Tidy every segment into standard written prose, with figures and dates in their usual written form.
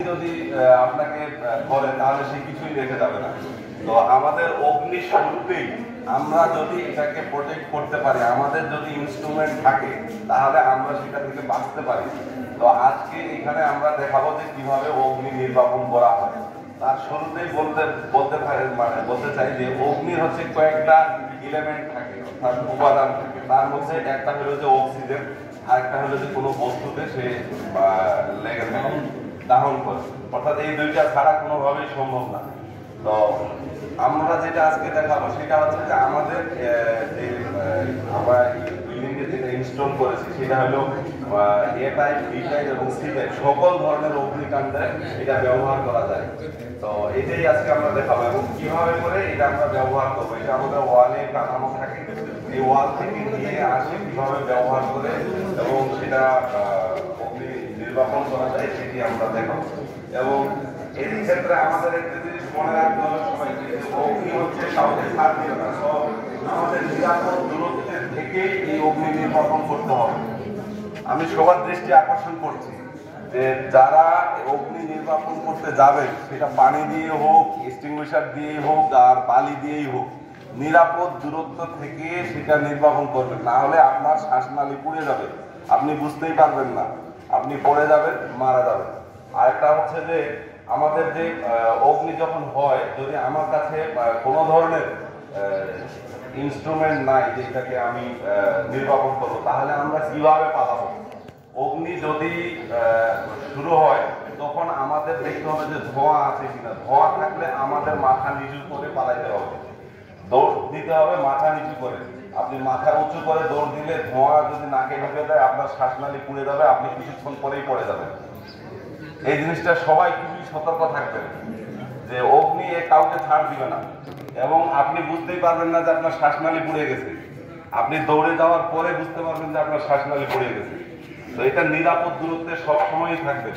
যদি আপনাকে বলে তাহলে সে কিছুই রেখে যাবে না। তো আমাদের অগ্নি শুরুতেই আমরা যদি এটাকে প্রোটেক্ট করতে পারি, আমাদের যদি ইনস্ট্রুমেন্ট থাকে, তাহলে আমরা সেটা থেকে বাঁচতে পারি। তো আজকে এখানে আমরা দেখাবো যে কিভাবে অগ্নি নির্বাপন করা হয়। তার শুরুতেই বলতে চাই যে অগ্নির হচ্ছে কয়েকটা এলিমেন্ট থাকে, অর্থাৎ উপাদান থাকে। তার মধ্যে একটা হলো যে অক্সিজেন, আর একটা হলো যে কোনো বস্তুতে সে লেগে থাকে, দাহন করে। অর্থাৎ এই দুইটা ছাড়া কোনোভাবেই সম্ভব না। তো আমরা যেটা আজকে দেখাবো সেটা হচ্ছে যে আমাদের যে আমরা বিল্ডিংয়ে যেটা ইনস্টল করেছি সেটা হলো এ টাইপ, বি টাইপ এবং সি টাইপ, সকল ধরনের অগ্নিকাণ্ডে এটা ব্যবহার করা যায়। তো এটাই আজকে আমরা দেখাবো এবং কিভাবে করে এটা আমরা ব্যবহার করবো। এটা আমাদের ওয়ালে টানানো থাকে, এই ওয়াল থেকে নিয়ে আসে কিভাবে ব্যবহার করে এবং সেটা অগ্নি নির্বাপন করা যায় সেটি আমরা দেখাবো। এবং এই ক্ষেত্রে আমাদের একটা জিনিস মনে রাখতে হবে সবাইকে, অগ্নি হচ্ছে কাউকে ছাড় দিবে না। আমাদের নিরাপদ দূরত্বের থেকেই এই অগ্নি নির্বাপন করতে হবে। আমি সবার দৃষ্টি আকর্ষণ করছি যে যারা অগ্নি নির্বাপন করতে যাবেন, সেটা পানি দিয়ে হোক, এক্সটিংগুইশার দিয়েই হোক, আর বালি দিয়েই হোক, নিরাপদ দূরত্ব থেকে সেটা নির্বাপন করবেন। না হলে আপনার শ্বাসনালী পুড়ে যাবে, আপনি বুঝতেই পারবেন না, আপনি পড়ে যাবেন, মারা যাবেন। আরেকটা হচ্ছে যে আমাদের যে অগ্নি যখন হয়, যদি আমার কাছে কোনো ধরনের ইনস্ট্রুমেন্ট নাই যে এটাকে আমি নির্বাপন করবো, তাহলে আমরা কিভাবে পালাবো? অগ্নি যদি শুরু হয় তখন আমাদের দেখতে হবে যে ধোঁয়া আছে কিনা। ধোঁয়া থাকলে আমাদের মাথা নিচু করে পালাইতে হবে, দৌড় দিতে হবে মাথা নিচু করে। আপনি মাথা উঁচু করে দৌড় দিলে ধোঁয়া যদি নাকে ঢুকে যায়, আপনার শ্বাসনালী পুড়ে যাবে, আপনি কিছুক্ষণ পরেই পড়ে যাবেন। এই জিনিসটা সবাই খুবই সতর্ক থাকবেন যে অগ্নি কাউকে ছাড় দিবে না, এবং আপনি বুঝতেই পারবেন না যে আপনার শ্বাসনালী পুড়ে গেছে। আপনি দৌড়ে যাওয়ার পরে বুঝতে পারবেন যে আপনার শ্বাসনালী পুড়ে গেছে। তো এটা নিরাপদ দূরত্বে সবসময়ই থাকবে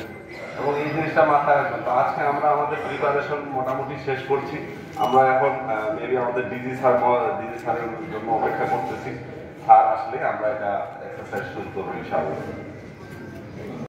এবং এই জিনিসটা মাথায় রাখবেন। তো আজকে আমরা আমাদের প্রিপারেশন মোটামুটি শেষ করছি। আমরা এখন মেবি আমাদের ডিজি স্যারের জন্য অপেক্ষা করতেছি। স্যার আসলে আমরা এটা এক্সারসাইজ শুরু করবো ইনশাআল্লাহ।